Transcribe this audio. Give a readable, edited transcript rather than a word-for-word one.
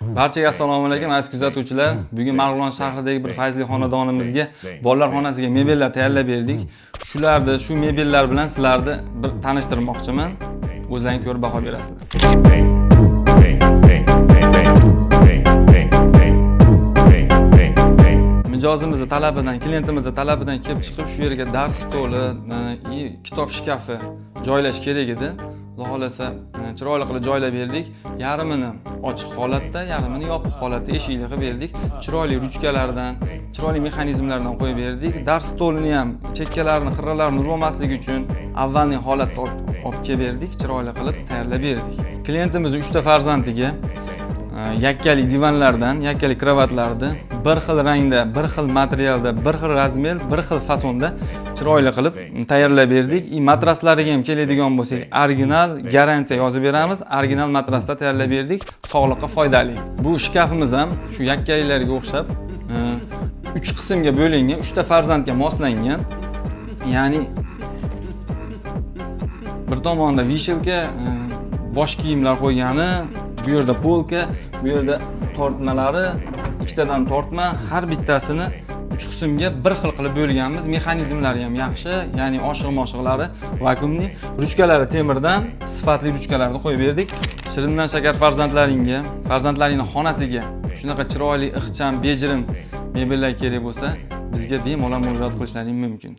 Barchaga assalomu alaykum aziz kuzatuvchilar. Bugun Marg'ilon shahridagi bir fayzli xonadonimizga bolalar xonasiga mebellar tayyorlab berdik. Shu mebellar bilan sizlarni bir tanishtirmoqchiman. O'zlaringiz ko'rib baho berasizlar. Mijozimiz talabidan, klientimiz talabidan kelib chiqib shu yerga dars stoli, kitob shkafi joylash kerak edi. Xudo xolasa chiroyli qilib joylab berdik. Yarmini ochiq holatda, yarmini yopiq holatda eshikli qilib berdik. Chiroyli ruchkalardan, chiroyli mexanizmlardan qo'yib berdik. Dars stolini ham chekkalarini, qirralarini urmasligi uchun avvalgi holatda olib kelib berdik, chiroyli qilib tayyorlab berdik. Klientimiz 3 ta farzandiga yakkali divanlardan, yakkali kravatlarni bir xil rangda, bir xil materialda, bir xil razmer, bir xil fasonda chiroyli qilib tayyorlab berdik. Matraslariga ham keladigan bo'lsak, original garantiya yozib beramiz. Original matrasda tayyorlab berdik. Sog'liqqa foydali. Bu shkafimiz ham shu yakkalilarga o'xshab 3 qismga bo'lingan, 3 ta farzandga moslangan. Ya'ni bir tomonda vishelka, bosh kiyimlar qo'ygani, bu yerda polka, bu yerda tortmalari, ikkitadan tortma, har bittasini 3 qismga bir xil qilib bo'lganmiz. Mexanizmlari ham yaxshi, ya'ni oshiq-moshiqlari vakuumli, ruchkalari temirdan, sifatli ruchkalarni qo'yib berdik. Shirindan shakar farzandlaringning xonasiga shunaqa chiroyli, ixcham, bejirim mebellar kerak bo'lsa, bizga bemalol murojaat qilishlaring mumkin.